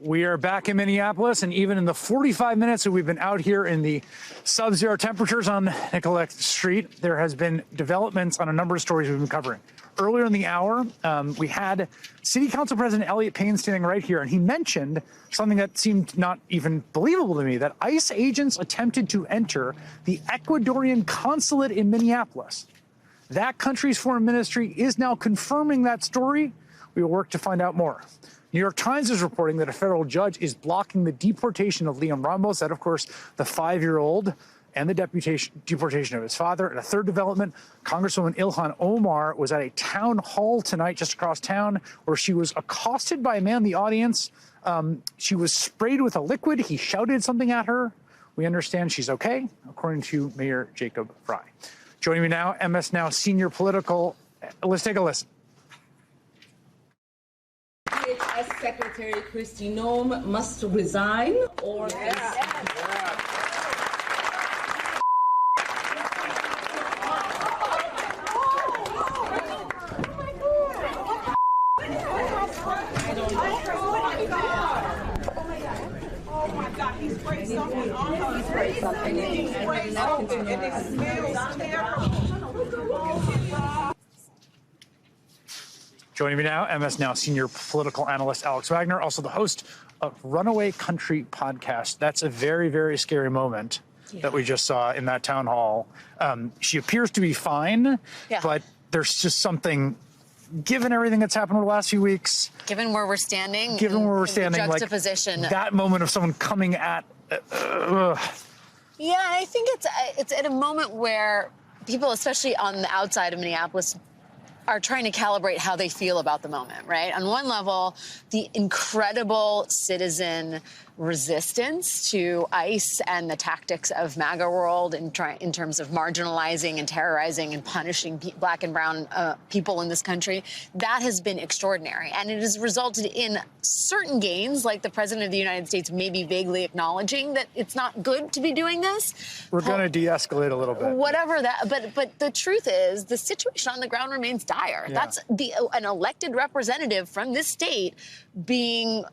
We are back in Minneapolis, and even in the 45 minutes that we've been out here in the sub-zero temperatures on Nicollet Street, there has been developments on a number of stories we've been covering. Earlier in the hour, we had City Council President Elliot Payne standing right here, and he mentioned something that seemed not even believable to me, that ICE agents attempted to enter the Ecuadorian consulate in Minneapolis. That country's foreign ministry is now confirming that story. We will work to find out more. New York Times is reporting that a federal judge is blocking the deportation of Liam Ramos, that, of course, the 5-year-old, and the deportation of his father. And a third development, Congresswoman Ilhan Omar was at a town hall tonight just across town where she was accosted by a man in the audience. She was sprayed with a liquid. He shouted something at her. We understand she's okay, according to Mayor Jacob Frey. Joining me now, MS Now senior political. Let's take a listen. DHS Secretary Kristi Noem must resign or Joining me now, MS Now senior political analyst Alex Wagner, also the host of Runaway Country podcast. That's a very, very scary moment that we just saw in that town hall. She appears to be fine, but there's just something, given everything that's happened over the last few weeks. Given where we're standing. Juxtaposition. Like that moment of someone coming at. Yeah, I think it's at a moment where people, especially on the outside of Minneapolis, are trying to calibrate how they feel about the moment, right? On one level, the incredible citizen resistance to ICE and the tactics of MAGA world in terms of marginalizing and terrorizing and punishing black and brown people in this country, that has been extraordinary. And it has resulted in certain gains, like the President of the United States maybe vaguely acknowledging that it's not good to be doing this. We're going to de-escalate a little bit. Whatever that, but the truth is the situation on the ground remains dire. Yeah. That's an elected representative from this state being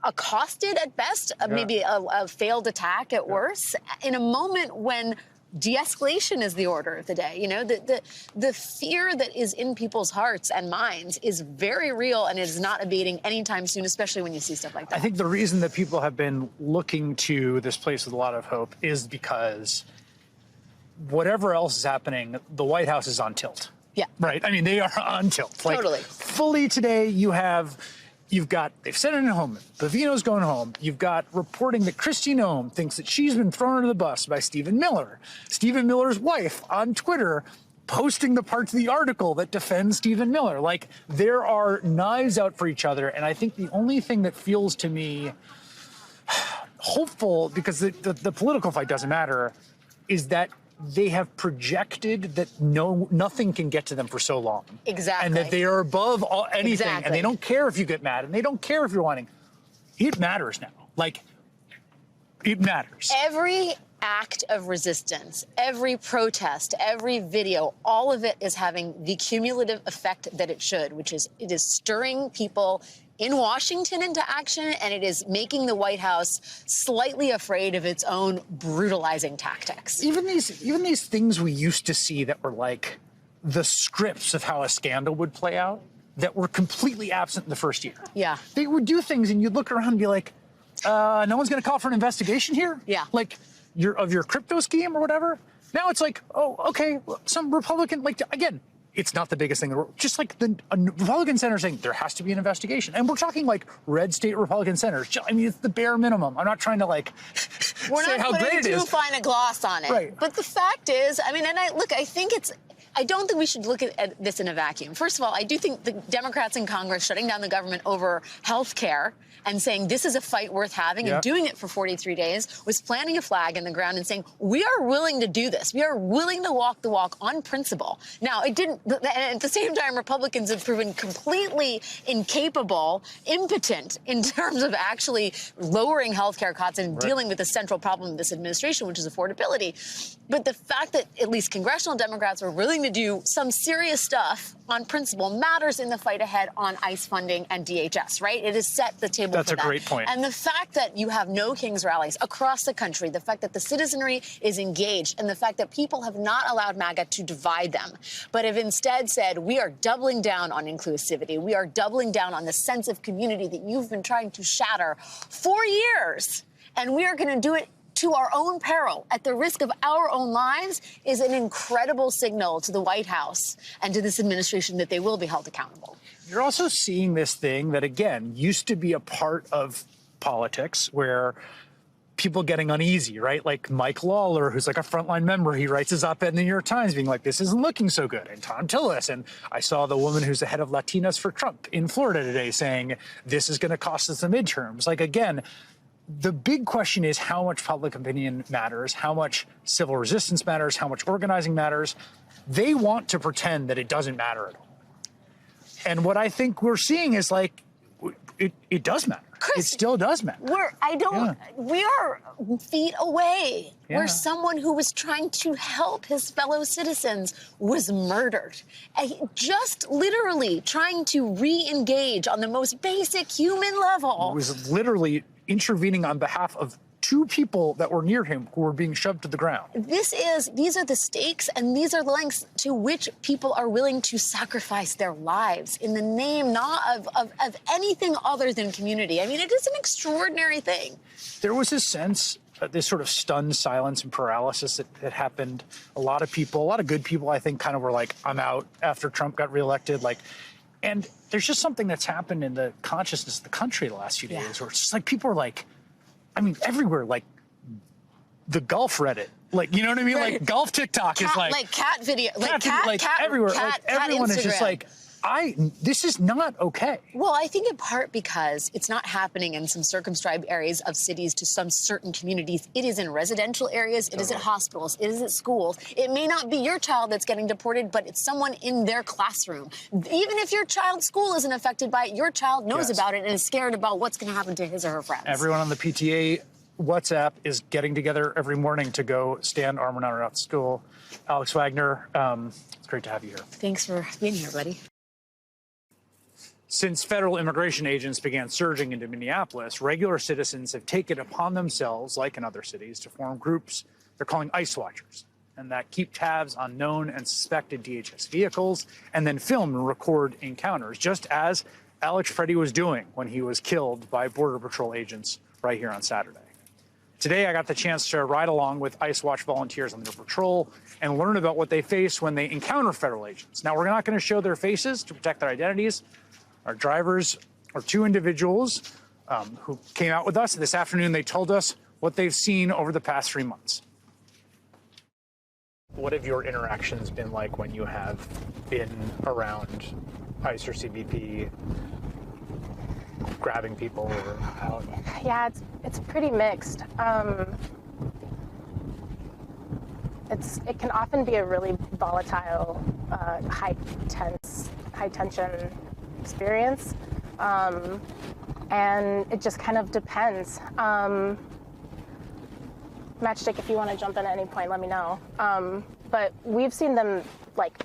accosted at best, maybe a failed attack at worst, in a moment when de-escalation is the order of the day. You know, the fear that is in people's hearts and minds is very real, and it is not abating anytime soon, especially when you see stuff like that. I think the reason that people have been looking to this place with a lot of hope is because whatever else is happening, the White House is on tilt. Yeah. Right? I mean, they are on tilt. Totally. Like, fully today, you've got, they've sent it home, Bavino's going home. You've got reporting that Kristi Noem thinks that she's been thrown under the bus by Stephen Miller. Stephen Miller's wife on Twitter posting the parts of the article that defend Stephen Miller. Like, there are knives out for each other. And I think the only thing that feels to me hopeful, because the political fight doesn't matter, is that they have projected that nothing can get to them for so long. Exactly. And that they are above anything. Exactly. And they don't care if you get mad, and they don't care if you're whining. It matters now. Like, it matters. Every act of resistance, every protest, every video, all of it is having the cumulative effect that it should, which is it is stirring people in Washington into action, and it is making the White House slightly afraid of its own brutalizing tactics. Even these things we used to see that were like the scripts of how a scandal would play out, that were completely absent in the first year. Yeah. They would do things and you'd look around and be like, no one's gonna call for an investigation here? Yeah. Like, your crypto scheme or whatever? Now it's like, oh, okay, some Republican, like, again, it's not the biggest thing in the world. Just like the Republican senators saying there has to be an investigation. And we're talking like red state Republican senators. I mean, it's the bare minimum. I'm not trying to like say how great it is. We're not putting too fine a gloss on it. Right. But the fact is, I mean, and I think I don't think we should look at this in a vacuum. First of all, I do think the Democrats in Congress shutting down the government over health care and saying this is a fight worth having and doing it for 43 days was planting a flag in the ground and saying we are willing to do this. We are willing to walk the walk on principle. Now, it didn't, and at the same time, Republicans have proven completely incapable, impotent in terms of actually lowering health care costs and dealing with the central problem of this administration, which is affordability. But the fact that at least congressional Democrats were willing to to do some serious stuff on principle matters in the fight ahead on ICE funding and DHS, right? It has set the table That's for a that. great point. And the fact that you have no King's rallies across the country, the fact that the citizenry is engaged, and the fact that people have not allowed MAGA to divide them, but have instead said, we are doubling down on inclusivity. We are doubling down on the sense of community that you've been trying to shatter for years. And we are going to do it to our own peril, at the risk of our own lives, is an incredible signal to the White House and to this administration that they will be held accountable. You're also seeing this thing that, again, used to be a part of politics where people getting uneasy, right? Like Mike Lawler, who's like a frontline member, he writes his op-ed in the New York Times being like, this isn't looking so good. And Tom Tillis, and I saw the woman who's the head of Latinas for Trump in Florida today saying, this is going to cost us the midterms. Like, again, the big question is how much public opinion matters, how much civil resistance matters, how much organizing matters. They want to pretend that it doesn't matter at all. And what I think we're seeing is like, it does matter. Chris, it still does matter. We are feet away where Yeah. someone who was trying to help his fellow citizens was murdered. And just literally trying to re-engage on the most basic human level. Was literally intervening on behalf of two people that were near him who were being shoved to the ground. These are the stakes, and these are the lengths to which people are willing to sacrifice their lives in the name not of anything other than community. I mean, it is an extraordinary thing. There was this sense, this sort of stunned silence and paralysis that happened. A lot of people, a lot of good people, I think, kind of were like, I'm out after Trump got reelected. Like, and there's just something that's happened in the consciousness of the country the last few days where it's just like people are like, I mean, everywhere, like the golf Reddit, like, you know what I mean? Right. Like golf TikTok is like cat video, like everywhere. cat Everyone is just Instagram. like, this is not okay. Well, I think in part because it's not happening in some circumscribed areas of cities to some certain communities. It is in residential areas. It is at hospitals. It is at schools. It may not be your child that's getting deported, but it's someone in their classroom. Even if your child's school isn't affected by it, your child knows about it and is scared about what's going to happen to his or her friends. Everyone on the PTA WhatsApp is getting together every morning to go stand arm in arm out the school. Alex Wagner, it's great to have you here. Thanks for being here, buddy. Since federal immigration agents began surging into Minneapolis, regular citizens have taken it upon themselves, like in other cities, to form groups they're calling ICE Watchers, and that keep tabs on known and suspected DHS vehicles and then film and record encounters, just as Alex Freddie was doing when he was killed by Border Patrol agents right here on Saturday. Today, I got the chance to ride along with ICE Watch volunteers on their patrol and learn about what they face when they encounter federal agents. Now, we're not going to show their faces to protect their identities. Our drivers are two individuals who came out with us this afternoon. They told us what they've seen over the past 3 months. What have your interactions been like when you have been around ICE or CBP, grabbing people or out? Yeah, it's pretty mixed. It can often be a really volatile, high tension experience, and it just kind of depends. Matchstick, if you want to jump in at any point, let me know. But we've seen them, like,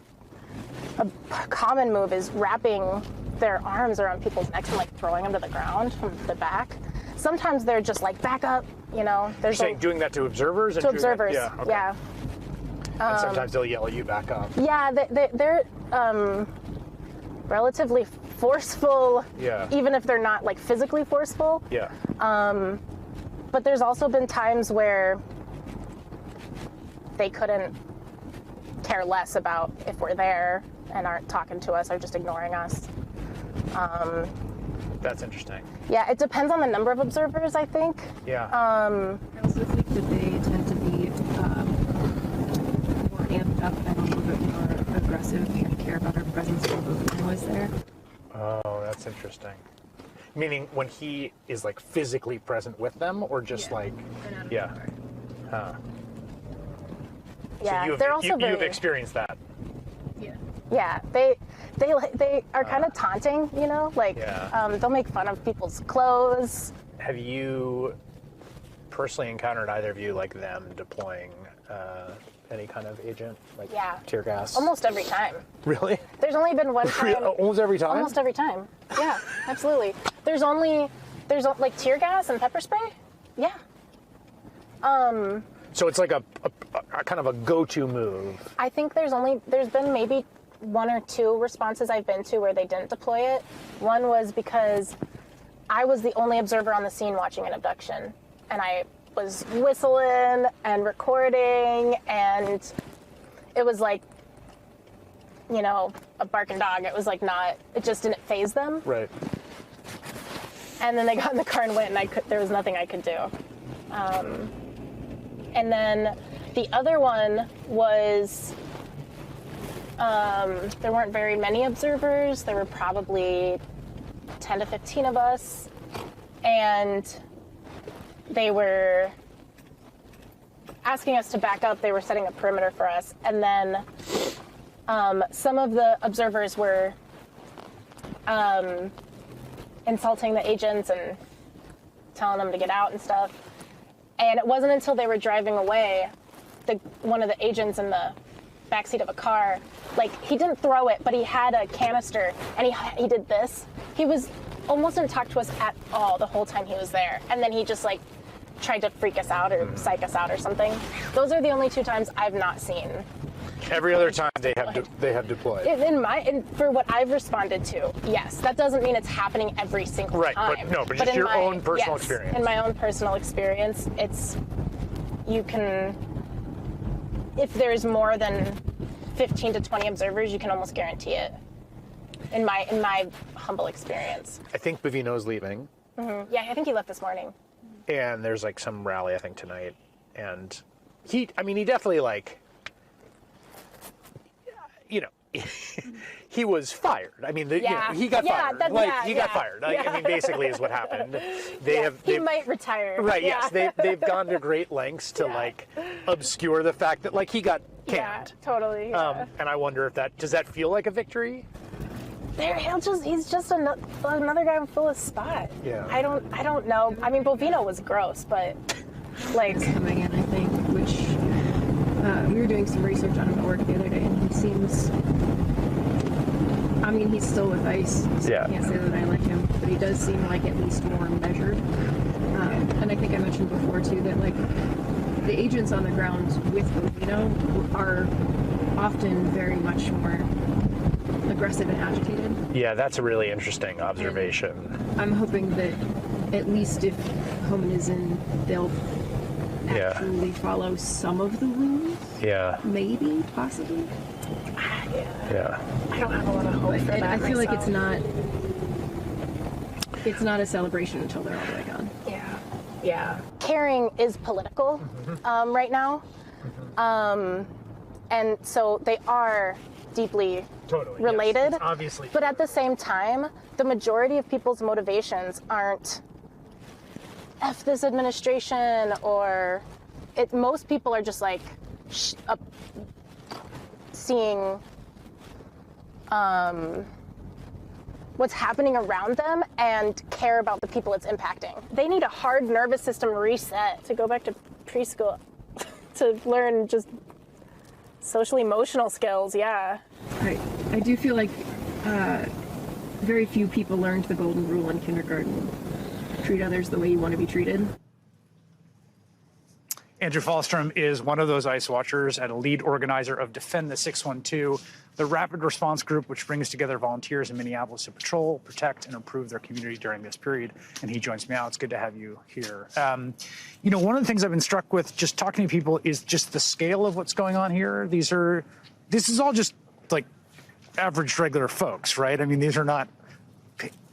a common move is wrapping their arms around people's necks and like throwing them to the ground from the back. Sometimes they're just like, back up, you know. There's You're saying doing that to observers? to observers, yeah. Okay. yeah. And sometimes they'll yell at you back up. Yeah, they're relatively forceful, Yeah. even if they're not like physically forceful. Yeah. But there's also been times where they couldn't care less about if we're there and aren't talking to us or just ignoring us. That's interesting. Yeah, it depends on the number of observers, I think. Yeah. I also think that they tend to be more amped up and a little bit more aggressive and care about our presence when I was there. Oh, that's interesting. Meaning when he is like physically present with them, or just like, yeah. Huh. Yeah, So they're also you've very, experienced that. yeah, they are kind of taunting, you know, like Yeah. they'll make fun of people's clothes. Have you personally encountered either of you like them deploying any kind of agent, like Yeah. tear gas? Almost every time. Really? There's only been one time. Almost every time? Almost every time. Yeah, absolutely. There's like tear gas and pepper spray. Yeah. So it's like a kind of a go-to move. I think there's been maybe 1 or 2 responses I've been to where they didn't deploy it. One was because I was the only observer on the scene watching an abduction, and I was whistling and recording, and it was like, you know, a barking dog. It was like it just didn't faze them. Right. And then they got in the car and went, and there was nothing I could do. And then the other one was, there weren't very many observers. There were probably 10 to 15 of us. And they were asking us to back up. They were setting a perimeter for us. And then some of the observers were insulting the agents and telling them to get out and stuff. And it wasn't until they were driving away, one of the agents in the backseat of a car, like, he didn't throw it, but he had a canister, and he did this. He almost didn't talk to us at all the whole time he was there. And then he just, like, tried to freak us out or psych us out or something. Those are the only 2 times I've not seen. Every other time they have deployed. For what I've responded to, yes. That doesn't mean it's happening every single time. Right, but just your own personal experience. In my own personal experience, if there's more than 15 to 20 observers, you can almost guarantee it. In my humble experience. I think Bavino's leaving. Mm-hmm. Yeah, I think he left this morning. And there's like some rally, I think, tonight. And he definitely, like, you know, he was fired. I mean, he got fired. He got fired. I mean, basically is what happened. He might retire. Right, yes. They've gone to great lengths to, like, obscure the fact that, like, he got canned. Yeah, totally. Yeah. And I wonder if does that feel like a victory? He's just another guy full of spot. Yeah. I don't know. I mean, Bovino was gross, but, like... coming in, I think, which... we were doing some research on him at work the other day, and he seems... I mean, he's still with ICE, so I can't say that I like him, but he does seem like at least more measured. And I think I mentioned before, too, that, like, the agents on the ground with Bovino are often very much more aggressive and agitated. Yeah, that's a really interesting observation. And I'm hoping that at least if Homan is in, they'll actually follow some of the rules. Yeah. Maybe, possibly. Yeah. I don't have a lot of hope for that. I feel like it's not a celebration until they're all the way gone. Yeah. Caring is political right now. And so they are deeply related. Yes, obviously. But at the same time, the majority of people's motivations aren't F this administration or most people are just like seeing what's happening around them and care about the people it's impacting. They need a hard nervous system reset to go back to preschool to learn just social emotional skills. Yeah. I do feel like very few people learned the golden rule in kindergarten. Treat others the way you want to be treated. Andrew Fallstrom is one of those ICE watchers and a lead organizer of Defend the 612, the rapid response group which brings together volunteers in Minneapolis to patrol, protect, and improve their community during this period. And he joins me now. It's good to have you here. You know, one of the things I've been struck with just talking to people is just the scale of what's going on here. This is all just like average, regular folks, right? I mean, these are not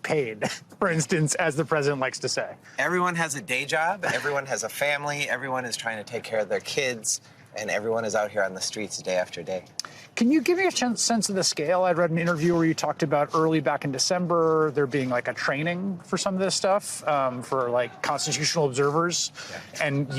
paid, for instance, as the president likes to say. Everyone has a day job, everyone has a family, everyone is trying to take care of their kids, and everyone is out here on the streets day after day. Can you give me a sense of the scale? I read an interview where you talked about early back in December, there being like a training for some of this stuff, for like constitutional observers. Yeah. And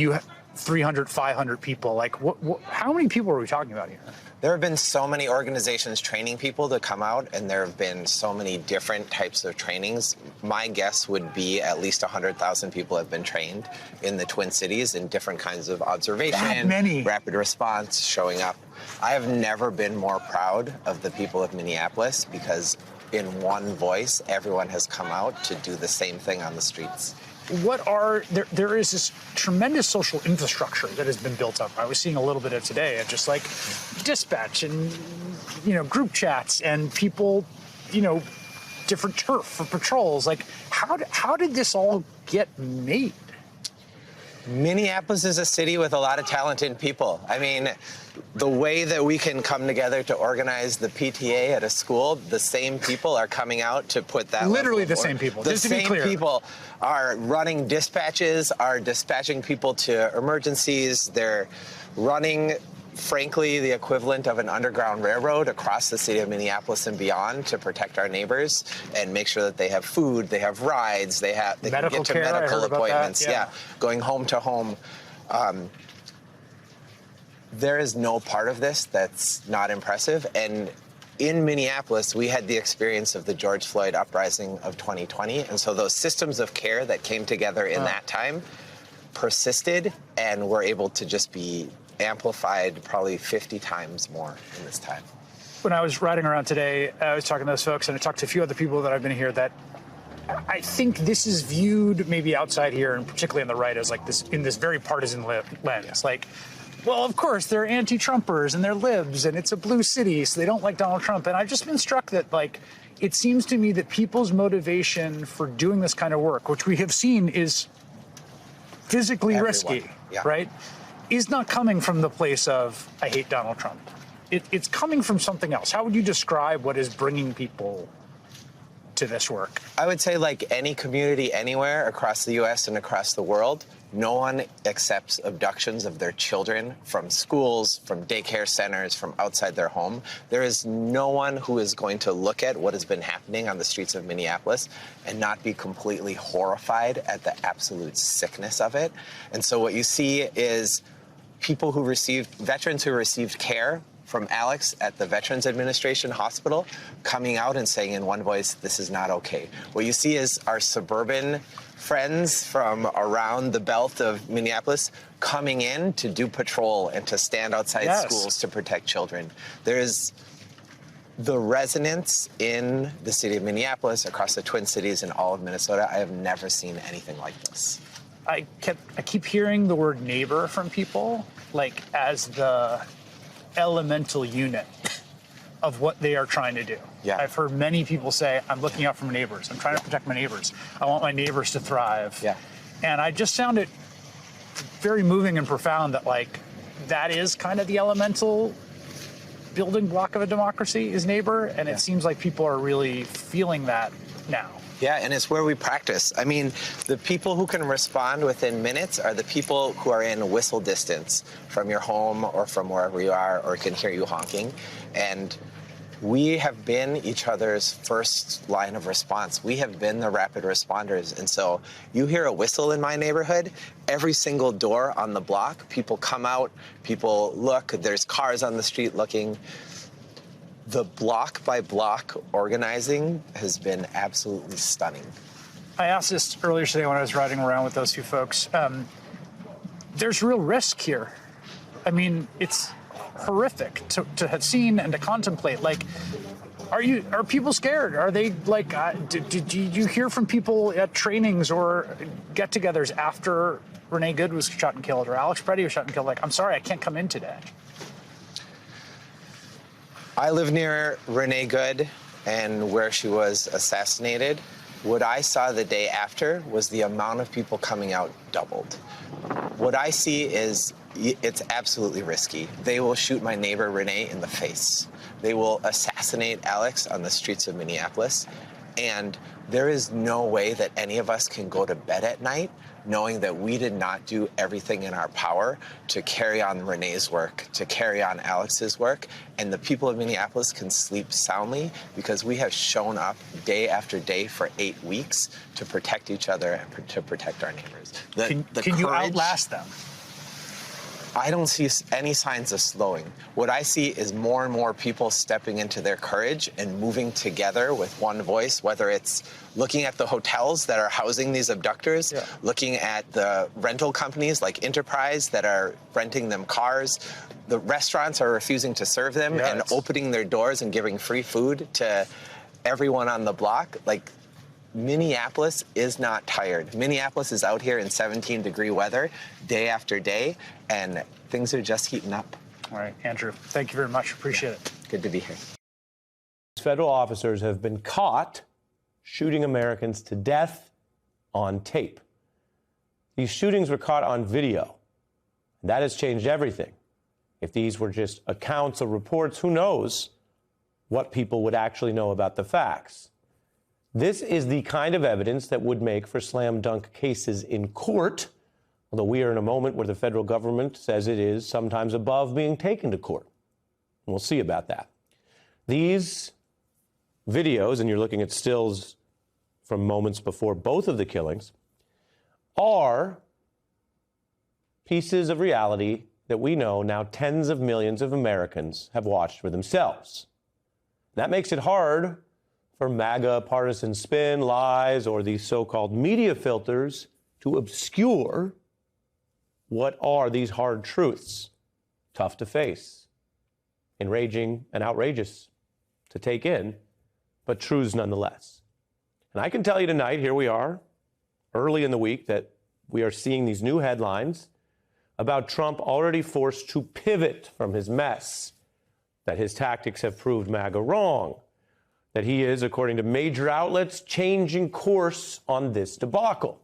300, 500 people. Like, how many people are we talking about here? There have been so many organizations training people to come out, and there have been so many different types of trainings. My guess would be at least 100,000 people have been trained in the Twin Cities in different kinds of observation, That many? rapid response, showing up. I have never been more proud of the people of Minneapolis because in one voice, everyone has come out to do the same thing on the streets. There is this tremendous social infrastructure that has been built up. I was seeing a little bit of today of just like dispatch and, group chats and people, different turf for patrols. Like, how did this all get made? Minneapolis is a city with a lot of talented people. I mean, the way that we can come together to organize the PTA at a school, the same people are coming out to put that. Literally the same people. The Just to be same clear. people are running dispatches, are dispatching people to emergencies. They're running, frankly, the equivalent of an underground railroad across the city of Minneapolis and beyond to protect our neighbors and make sure that they have food, they have rides, they can Medical get to care, I medical heard about that, appointments. yeah. Going home to home. There is no part of this that's not impressive. And in Minneapolis, we had the experience of the George Floyd uprising of 2020. And so those systems of care that came together in that time persisted and were able to just be amplified probably 50 times more in this time. When I was riding around today, I was talking to those folks, and I talked to a few other people that have been here that I think this is viewed maybe outside here, and particularly on the right, as like this in this very partisan lens. Like, well, of course, they're anti-Trumpers and they're libs and it's a blue city, so they don't like Donald Trump. And I've just been struck that, like, it seems to me that people's motivation for doing this kind of work, which we have seen is physically risky, right, is not coming from the place of, I hate Donald Trump. It's coming from something else. How would you describe what is bringing people to this work? I would say, like any community anywhere across the U.S. and across the world, no one accepts abductions of their children from schools, from daycare centers, from outside their home. There is no one who is going to look at what has been happening on the streets of Minneapolis and not be completely horrified at the absolute sickness of it. And so what you see is veterans who received care from Alex at the Veterans Administration Hospital coming out and saying in one voice, this is not okay. What you see is our suburban friends from around the belt of Minneapolis coming in to do patrol and to stand outside schools to protect children. There is the resonance in the city of Minneapolis, across the Twin Cities, and all of Minnesota. I have never seen anything like this. I keep hearing the word neighbor from people, like as the elemental unit of what they are trying to do. Yeah. I've heard many people say, I'm looking out for my neighbors. I'm trying to protect my neighbors. I want my neighbors to thrive. Yeah. And I just found it very moving and profound that, like, that is kind of the elemental building block of a democracy is neighbor. And it seems like people are really feeling that now. Yeah, and it's where we practice. I mean, the people who can respond within minutes are the people who are in whistle distance from your home or from wherever you are or can hear you honking. And we have been each other's first line of response. We have been the rapid responders. And so you hear a whistle in my neighborhood, every single door on the block, people come out, people look, there's cars on the street looking. The block by block organizing has been absolutely stunning. I asked this earlier today when I was riding around with those two folks. There's real risk here. I mean, it's horrific to have seen and to contemplate. Like, are people scared? Are they like, did you hear from people at trainings or get-togethers after Renee Good was shot and killed or Alex Preddy was shot and killed? Like, I'm sorry, I can't come in today. I live near Renee Good and where she was assassinated. What I saw the day after was the amount of people coming out doubled. What I see is it's absolutely risky. They will shoot my neighbor Renee in the face. They will assassinate Alex on the streets of Minneapolis. And there is no way that any of us can go to bed at night knowing that we did not do everything in our power to carry on Renee's work, to carry on Alex's work. And the people of Minneapolis can sleep soundly because we have shown up day after day for 8 weeks to protect each other and to protect our neighbors. Can you outlast them? I don't see any signs of slowing. What I see is more and more people stepping into their courage and moving together with one voice, whether it's looking at the hotels that are housing these abductors, looking at the rental companies like Enterprise that are renting them cars. The restaurants are refusing to serve them and opening their doors and giving free food to everyone on the block. Like, Minneapolis is not tired. Minneapolis is out here in 17-degree weather day after day, and things are just heating up. All right, Andrew, thank you very much. Appreciate it. Good to be here. Federal officers have been caught shooting Americans to death on tape. These shootings were caught on video. That has changed everything. If these were just accounts or reports, who knows what people would actually know about the facts. This is the kind of evidence that would make for slam dunk cases in court, although we are in a moment where the federal government says it is sometimes above being taken to court. And we'll see about that. These videos, and you're looking at stills from moments before both of the killings, are pieces of reality that we know now tens of millions of Americans have watched for themselves. That makes it hard for MAGA partisan spin, lies, or these so-called media filters to obscure what are these hard truths. Tough to face, enraging and outrageous to take in, but truths nonetheless. And I can tell you tonight, here we are, early in the week, that we are seeing these new headlines about Trump already forced to pivot from his mess, that his tactics have proved MAGA wrong, that he is, according to major outlets, changing course on this debacle.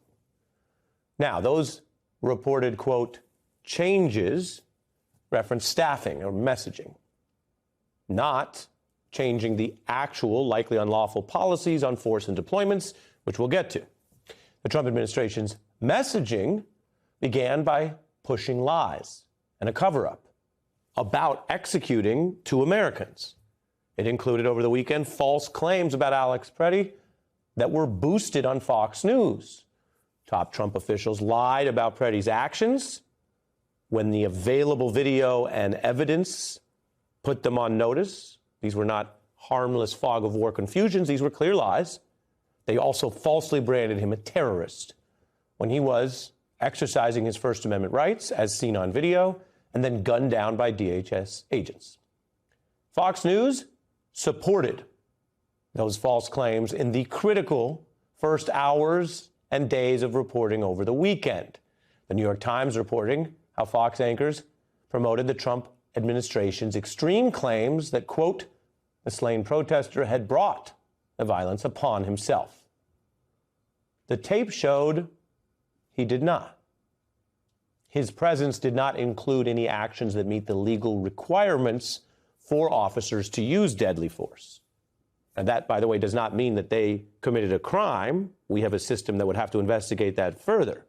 Now, those reported, quote, changes reference staffing or messaging, not changing the actual, likely unlawful policies on force and deployments, which we'll get to. The Trump administration's messaging began by pushing lies and a cover-up about executing 2 Americans. It included over the weekend false claims about Alex Preddy that were boosted on Fox News. Top Trump officials lied about Preddy's actions when the available video and evidence put them on notice. These were not harmless fog of war confusions. These were clear lies. They also falsely branded him a terrorist when he was exercising his First Amendment rights, as seen on video, and then gunned down by DHS agents. Fox News supported those false claims in the critical first hours and days of reporting over the weekend. The New York Times reporting how Fox anchors promoted the Trump administration's extreme claims that, quote, the slain protester had brought the violence upon himself. The tape showed he did not. His presence did not include any actions that meet the legal requirements for officers to use deadly force. And that, by the way, does not mean that they committed a crime. We have a system that would have to investigate that further.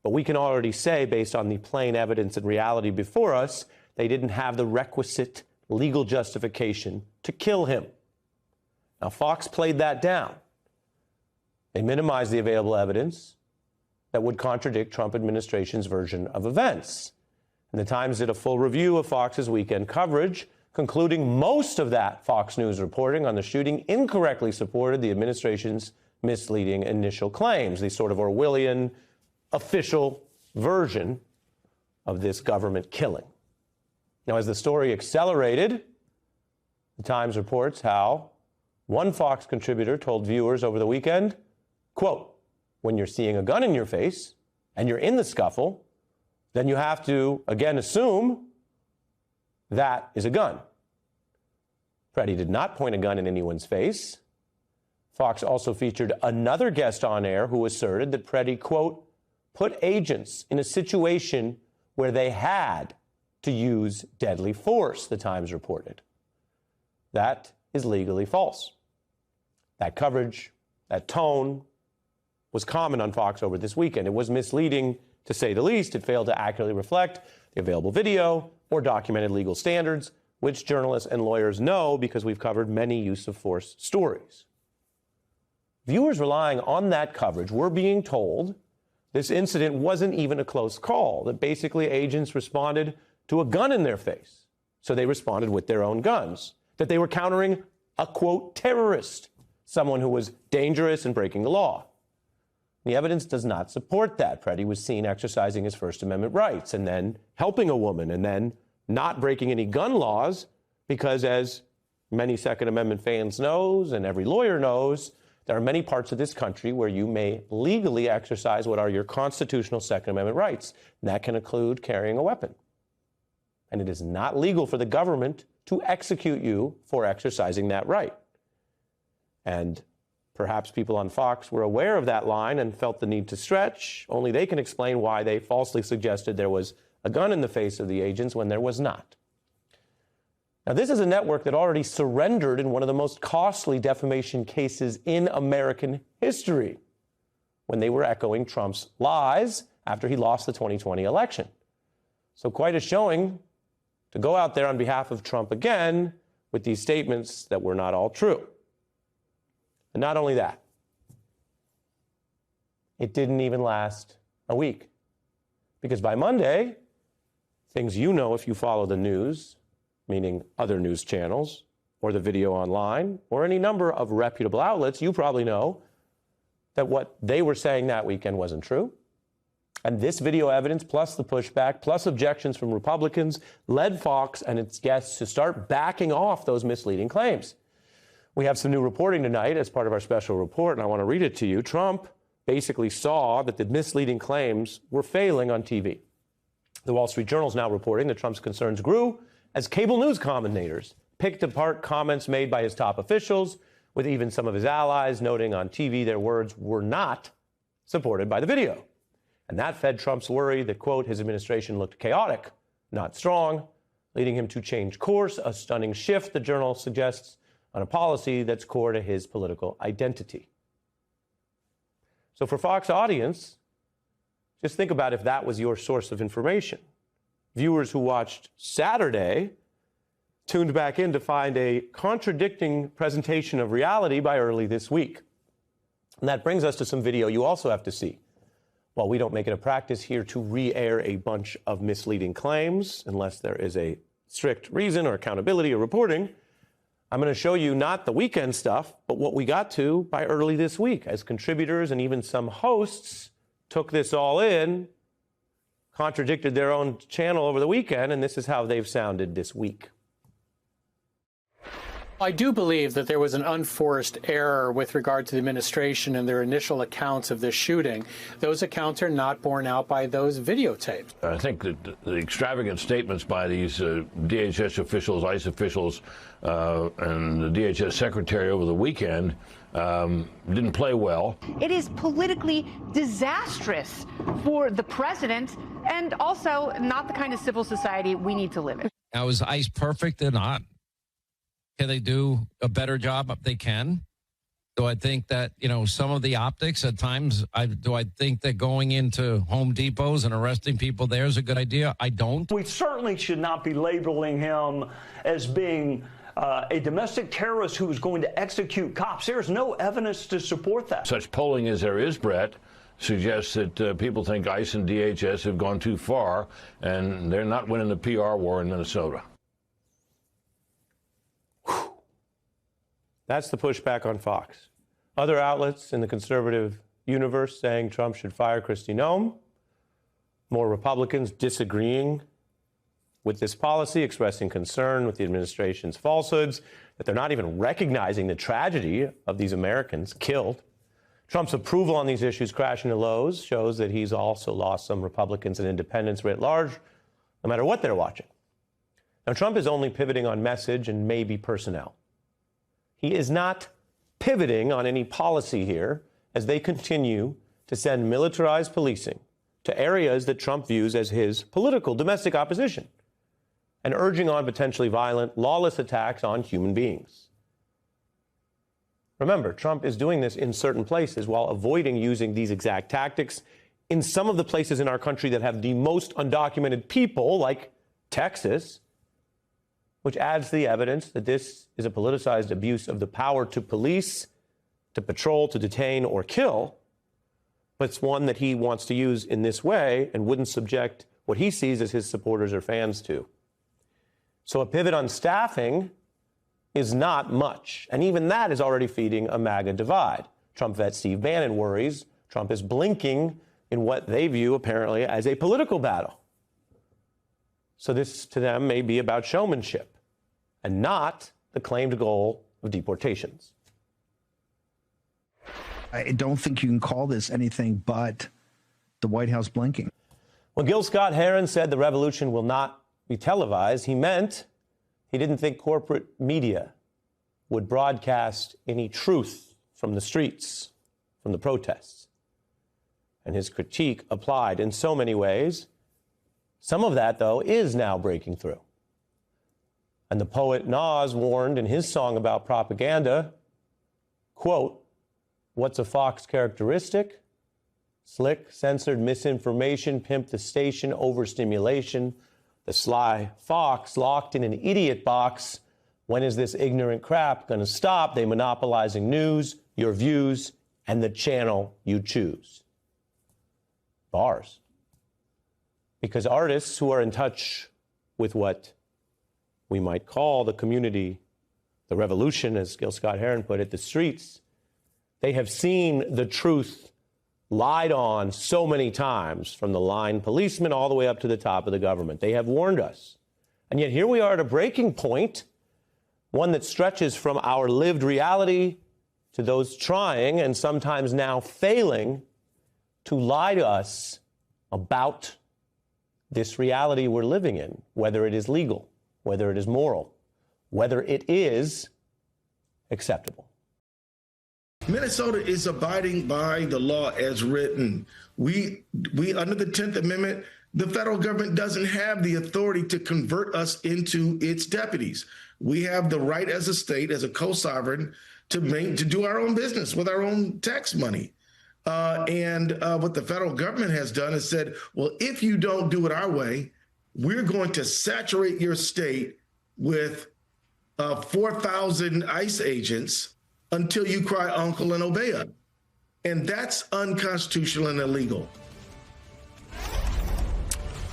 But we can already say, based on the plain evidence and reality before us, they didn't have the requisite legal justification to kill him. Now, Fox played that down. They minimized the available evidence that would contradict Trump administration's version of events. And the Times did a full review of Fox's weekend coverage, concluding most of that Fox News reporting on the shooting incorrectly supported the administration's misleading initial claims, the sort of Orwellian official version of this government killing. Now, as the story accelerated, the Times reports how one Fox contributor told viewers over the weekend, quote, when you're seeing a gun in your face and you're in the scuffle, then you have to, again, assume that is a gun. Preddy did not point a gun in anyone's face. Fox also featured another guest on air who asserted that Preddy, quote, put agents in a situation where they had to use deadly force, the Times reported. That is legally false. That coverage, that tone, was common on Fox over this weekend. It was misleading, to say the least. It failed to accurately reflect the available video or documented legal standards, which journalists and lawyers know because we've covered many use of force stories. Viewers relying on that coverage were being told this incident wasn't even a close call, that basically agents responded to a gun in their face. So they responded with their own guns, that they were countering a, quote, terrorist, someone who was dangerous and breaking the law. The evidence does not support that. Freddie was seen exercising his First Amendment rights and then helping a woman and then not breaking any gun laws because, as many Second Amendment fans knows and every lawyer knows, there are many parts of this country where you may legally exercise what are your constitutional Second Amendment rights. And that can include carrying a weapon. And it is not legal for the government to execute you for exercising that right. And perhaps people on Fox were aware of that line and felt the need to stretch. Only they can explain why they falsely suggested there was a gun in the face of the agents when there was not. Now, this is a network that already surrendered in one of the most costly defamation cases in American history when they were echoing Trump's lies after he lost the 2020 election. So quite a showing to go out there on behalf of Trump again with these statements that were not all true. And not only that, it didn't even last a week. Because by Monday, things you know if you follow the news, meaning other news channels, or the video online, or any number of reputable outlets, you probably know that what they were saying that weekend wasn't true. And this video evidence, plus the pushback, plus objections from Republicans, led Fox and its guests to start backing off those misleading claims. We have some new reporting tonight as part of our special report, and I want to read it to you. Trump basically saw that the misleading claims were failing on TV. The Wall Street Journal is now reporting that Trump's concerns grew as cable news commentators picked apart comments made by his top officials, with even some of his allies noting on TV their words were not supported by the video. And that fed Trump's worry that, quote, his administration looked chaotic, not strong, leading him to change course, a stunning shift, the Journal suggests, on a policy that's core to his political identity. So for Fox audience, just think about if that was your source of information. Viewers who watched Saturday tuned back in to find a contradicting presentation of reality by early this week. And that brings us to some video you also have to see. While we don't make it a practice here to re-air a bunch of misleading claims, unless there is a strict reason or accountability or reporting, I'm going to show you not the weekend stuff, but what we got to by early this week, as contributors and even some hosts took this all in, contradicted their own channel over the weekend, and this is how they've sounded this week. I do believe that there was an unforced error with regard to the administration and their initial accounts of this shooting. Those accounts are not borne out by those videotapes. I think that the extravagant statements by these DHS officials, ICE officials, and the DHS secretary over the weekend didn't play well. It is politically disastrous for the president and also not the kind of civil society we need to live in. Now, is ICE perfect? They're not. Can they do a better job? They can. Do I think that, some of the optics at times, do I think that going into Home Depots and arresting people there is a good idea? I don't. We certainly should not be labeling him as being a domestic terrorist who is going to execute cops. There's no evidence to support that. Such polling as there is, Brett, suggests that people think ICE and DHS have gone too far, and they're not winning the PR war in Minnesota. That's the pushback on Fox. Other outlets in the conservative universe saying Trump should fire Kristi Noem. More Republicans disagreeing with this policy, expressing concern with the administration's falsehoods, that they're not even recognizing the tragedy of these Americans killed. Trump's approval on these issues crashing to lows shows that he's also lost some Republicans and independents writ large, no matter what they're watching. Now, Trump is only pivoting on message and maybe personnel. He is not pivoting on any policy here as they continue to send militarized policing to areas that Trump views as his political domestic opposition and urging on potentially violent, lawless attacks on human beings. Remember, Trump is doing this in certain places while avoiding using these exact tactics in some of the places in our country that have the most undocumented people, like Texas, which adds to the evidence that this is a politicized abuse of the power to police, to patrol, to detain, or kill. but it's one that he wants to use in this way and wouldn't subject what he sees as his supporters or fans to. So a pivot on staffing is not much, and even that is already feeding a MAGA divide. Trump vet Steve Bannon worries Trump is blinking in what they view apparently as a political battle. So this to them may be about showmanship and not the claimed goal of deportations. I don't think you can call this anything but the White House blinking. When Gil Scott-Heron said the revolution will not be televised, he meant he didn't think corporate media would broadcast any truth from the streets, from the protests. And his critique applied in so many ways. Some of that, though, is now breaking through. And the poet Nas warned in his song about propaganda, quote, "What's a fox characteristic? Slick, censored misinformation, pimp the station, overstimulation. The sly fox locked in an idiot box. When is this ignorant crap going to stop? They monopolizing news, your views, and the channel you choose." Bars. Because artists who are in touch with what we might call the community, the revolution, as Gil Scott-Heron put it, the streets, they have seen the truth lied on so many times, from the line policeman all the way up to the top of the government. They have warned us. And yet here we are at a breaking point, one that stretches from our lived reality to those trying and sometimes now failing to lie to us about this reality we're living in, whether it is legal, whether it is moral, whether it is acceptable. Minnesota is abiding by the law as written. We under the 10th Amendment, the federal government doesn't have the authority to convert us into its deputies. We have the right as a state, as a co-sovereign, to do our own business with our own tax money. And what the federal government has done is said, well, if you don't do it our way, we're going to saturate your state with 4,000 ICE agents until you cry uncle and obey us. And that's unconstitutional and illegal.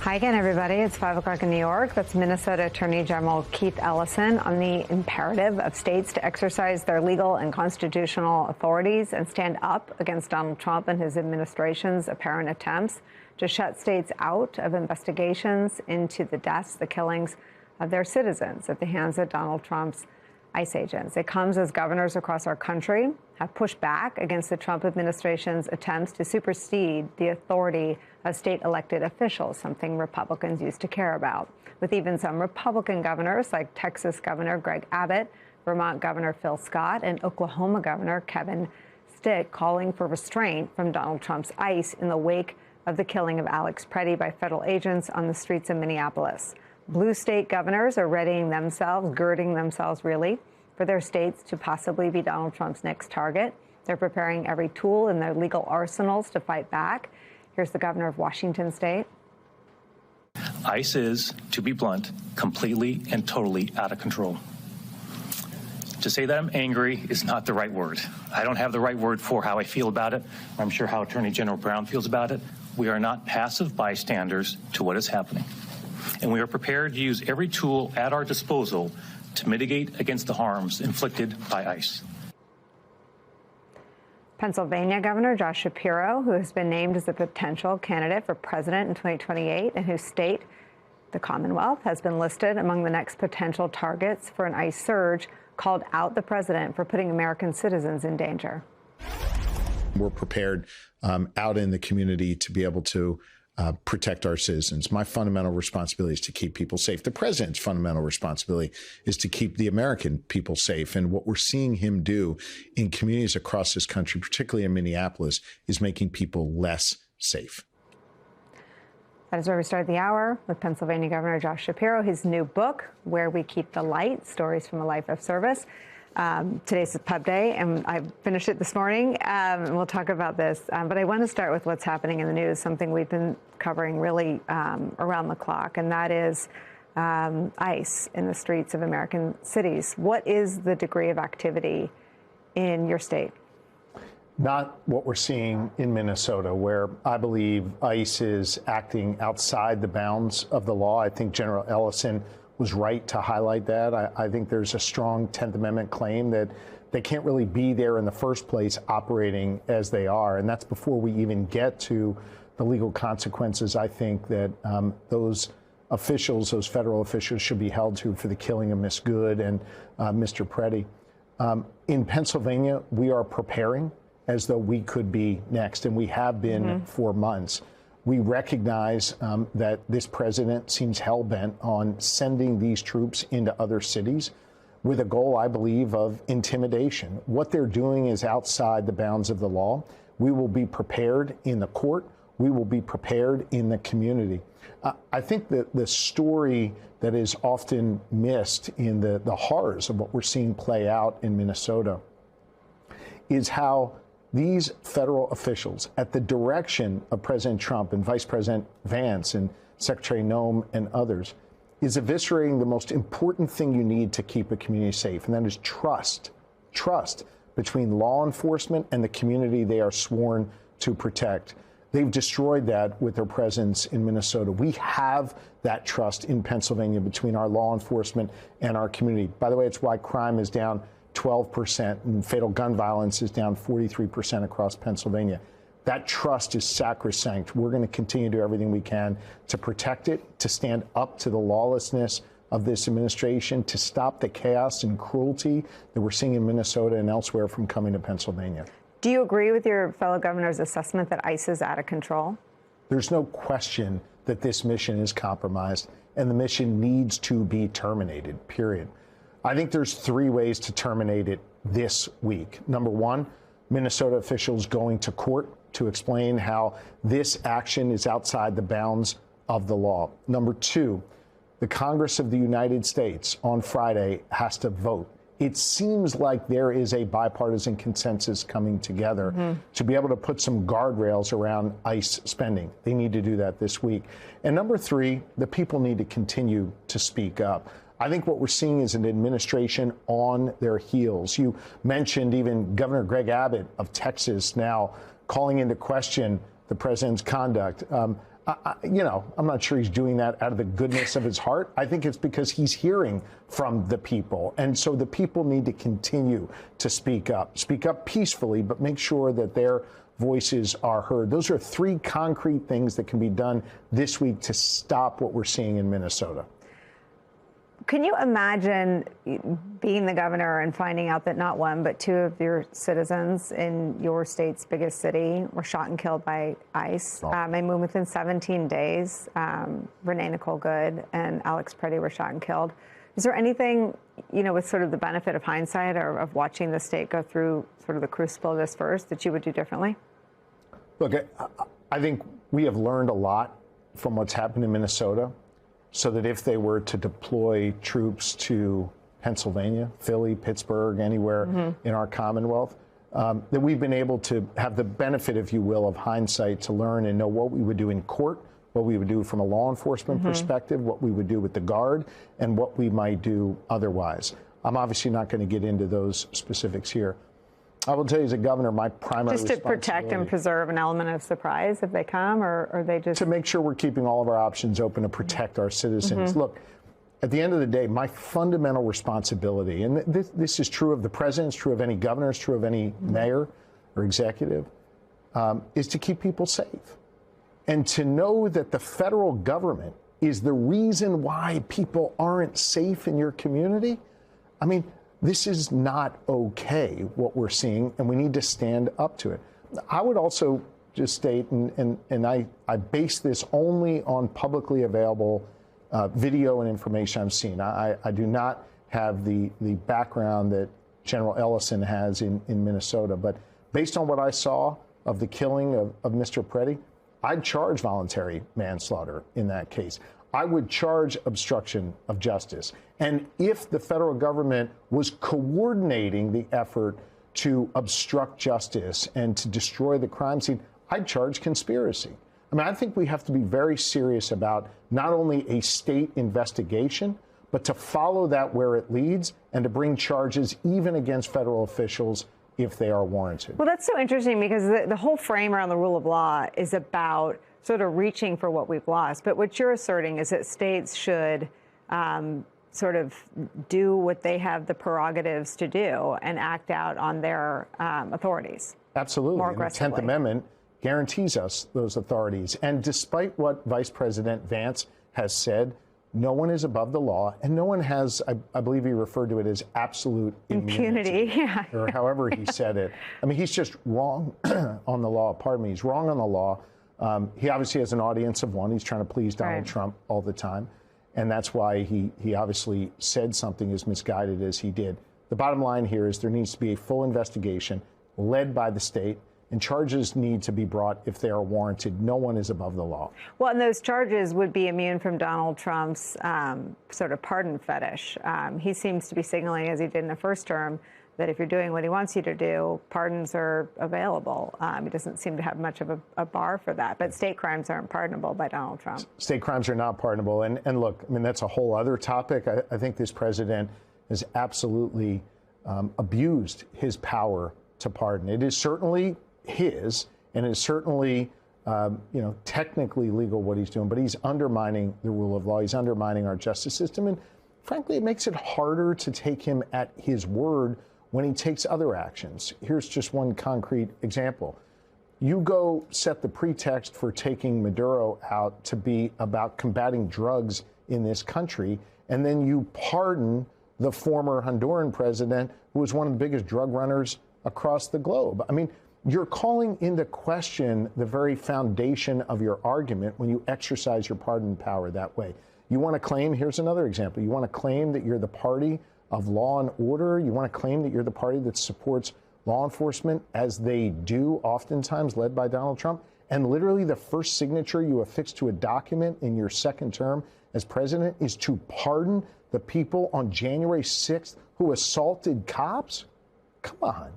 Hi again, everybody. It's 5 o'clock in New York. That's Minnesota Attorney General Keith Ellison on the imperative of states to exercise their legal and constitutional authorities and stand up against Donald Trump and his administration's apparent attempts to shut states out of investigations into the deaths, the killings of their citizens at the hands of Donald Trump's ICE agents. It comes as governors across our country have pushed back against the Trump administration's attempts to supersede the authority of state elected officials, something Republicans used to care about, with even some Republican governors like Texas Governor Greg Abbott, Vermont Governor Phil Scott, and Oklahoma Governor Kevin Stitt calling for restraint from Donald Trump's ICE in the wake of the killing of Alex Preddy by federal agents on the streets of Minneapolis. Blue state governors are readying themselves, girding themselves really, for their states to possibly be Donald Trump's next target. They're preparing every tool in their legal arsenals to fight back. Here's the governor of Washington State. ICE is, to be blunt, completely and totally out of control. To say that I'm angry is not the right word. I don't have the right word for how I feel about it. I'm sure how Attorney General Brown feels about it. We are not passive bystanders to what is happening. And we are prepared to use every tool at our disposal to mitigate against the harms inflicted by ICE. Pennsylvania Governor Josh Shapiro, who has been named as a potential candidate for president in 2028 and whose state, the Commonwealth, has been listed among the next potential targets for an ICE surge, called out the president for putting American citizens in danger. We're prepared out in the community to be able to protect our citizens. My fundamental responsibility is to keep people safe. The president's fundamental responsibility is to keep the American people safe. And what we're seeing him do in communities across this country, particularly in Minneapolis, is making people less safe. That is where we start the hour with Pennsylvania Governor Josh Shapiro. His new book, Where We Keep the Light, Stories from a Life of Service. Today's Pub Day, and I finished it this morning, and we'll talk about this. But I want to start with what's happening in the news, something we've been covering really around the clock, and that is ICE in the streets of American cities. What is the degree of activity in your state? Not what we're seeing in Minnesota, where I believe ICE is acting outside the bounds of the law. I think General Ellison was right to highlight that. I think there's a strong 10th Amendment claim that they can't really be there in the first place operating as they are. And that's before we even get to the legal consequences, I think, that those officials, those federal officials, should be held to for the killing of Miss Good and Mr. Preddy. In Pennsylvania, we are preparing as though we could be next, and we have been for months. We recognize that this president seems hell-bent on sending these troops into other cities with a goal, I believe, of intimidation. What they're doing is outside the bounds of the law. We will be prepared in the court. We will be prepared in the community. I think that the story that is often missed in the horrors of what we're seeing play out in Minnesota is how these federal officials, at the direction of President Trump and Vice President Vance and Secretary Noem and others, is eviscerating the most important thing you need to keep a community safe, and that is trust. Trust between law enforcement and the community they are sworn to protect. They've destroyed that with their presence in Minnesota. We have that trust in Pennsylvania between our law enforcement and our community. By the way, it's why crime is down 12% and fatal gun violence is down 43% across Pennsylvania. That trust is sacrosanct. We're going to continue to do everything we can to protect it, to stand up to the lawlessness of this administration, to stop the chaos and cruelty that we're seeing in Minnesota and elsewhere from coming to Pennsylvania. Do you agree with your fellow governor's assessment that ICE is out of control? There's no question that this mission is compromised and the mission needs to be terminated, period. I think there's three ways to terminate it this week. Number one, Minnesota officials going to court to explain how this action is outside the bounds of the law. Number two, the Congress of the United States on Friday has to vote. It seems like there is a bipartisan consensus coming together to be able to put some guardrails around ICE spending. They need to do that this week. And number three, the people need to continue to speak up. I think what we're seeing is an administration on their heels. You mentioned even Governor Greg Abbott of Texas now calling into question the president's conduct. I'm not sure he's doing that out of the goodness of his heart. I think it's because he's hearing from the people. And so the people need to continue to speak up peacefully, but make sure that their voices are heard. Those are three concrete things that can be done this week to stop what we're seeing in Minnesota. Can you imagine being the governor and finding out that not one, but two of your citizens in your state's biggest city were shot and killed by ICE? They moved within 17 days. Renee Nicole Good and Alex Preddy were shot and killed. Is there anything, with sort of the benefit of hindsight or of watching the state go through sort of the crucible of this first, that you would do differently? Look, I think we have learned a lot from what's happened in Minnesota, so that if they were to deploy troops to Pennsylvania, Philly, Pittsburgh, anywhere in our Commonwealth, that we've been able to have the benefit, if you will, of hindsight to learn and know what we would do in court, what we would do from a law enforcement perspective, what we would do with the Guard, and what we might do otherwise. I'm obviously not going to get into those specifics here. I will tell you as a governor, my primary just to protect and preserve an element of surprise if they come, or are they just... To make sure we're keeping all of our options open to protect our citizens. Look, at the end of the day, my fundamental responsibility, and this is true of the president, it's true of any governor, it's true of any mayor or executive, is to keep people safe. And to know that the federal government is the reason why people aren't safe in your community. I mean, this is not okay, what we're seeing, and we need to stand up to it. I would also just state, and I base this only on publicly available video and information I've seen. I do not have the background that General Ellison has in Minnesota, but based on what I saw of the killing of Mr. Preddy, I'd charge voluntary manslaughter in that case. I would charge obstruction of justice. And if the federal government was coordinating the effort to obstruct justice and to destroy the crime scene, I'd charge conspiracy. I mean, I think we have to be very serious about not only a state investigation, but to follow that where it leads and to bring charges even against federal officials if they are warranted. Well, that's so interesting because the whole frame around the rule of law is about sort of reaching for what we've lost. But what you're asserting is that states should sort of do what they have the prerogatives to do and act out on their authorities. Absolutely. More And the aggressively. 10th Amendment guarantees us those authorities. And despite what Vice President Vance has said, no one is above the law, and no one has, I believe he referred to it as absolute impunity. Yeah. Or however he said it. I mean, he's just wrong on the law. Pardon me. He's wrong on the law. He obviously has an audience of one. He's trying to please Donald Trump all the time. And that's why he obviously said something as misguided as he did. The bottom line here is there needs to be a full investigation led by the state, and charges need to be brought if they are warranted. No one is above the law. Well, and those charges would be immune from Donald Trump's sort of pardon fetish. He seems to be signaling, as he did in the first term, that if you're doing what he wants you to do, pardons are available. He doesn't seem to have much of a bar for that. But state crimes aren't pardonable by Donald Trump. State crimes are not pardonable. And look, I mean, that's a whole other topic. I think this president has absolutely abused his power to pardon. It is certainly his, and it is certainly, technically legal what he's doing, but he's undermining the rule of law. He's undermining our justice system. And frankly, it makes it harder to take him at his word when he takes other actions. Here's just one concrete example. You go set the pretext for taking Maduro out to be about combating drugs in this country, and then you pardon the former Honduran president, who was one of the biggest drug runners across the globe. I mean, you're calling into question the very foundation of your argument when you exercise your pardon power that way. You want to claim, here's another example, you want to claim that you're the party of law and order. You want to claim that you're the party that supports law enforcement, as they do oftentimes, led by Donald Trump. And literally the first signature you affix to a document in your second term as president is to pardon the people on January 6th who assaulted cops? Come on.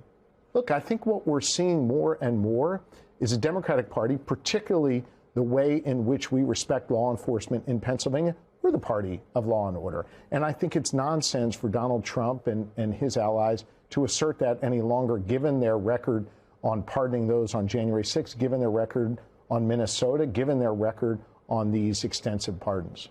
Look, I think what we're seeing more and more is a Democratic Party, particularly the way in which we respect law enforcement in Pennsylvania. We're the party of law and order. And I think it's nonsense for Donald Trump and his allies to assert that any longer, given their record on pardoning those on January 6th, given their record on Minnesota, given their record on these extensive pardons.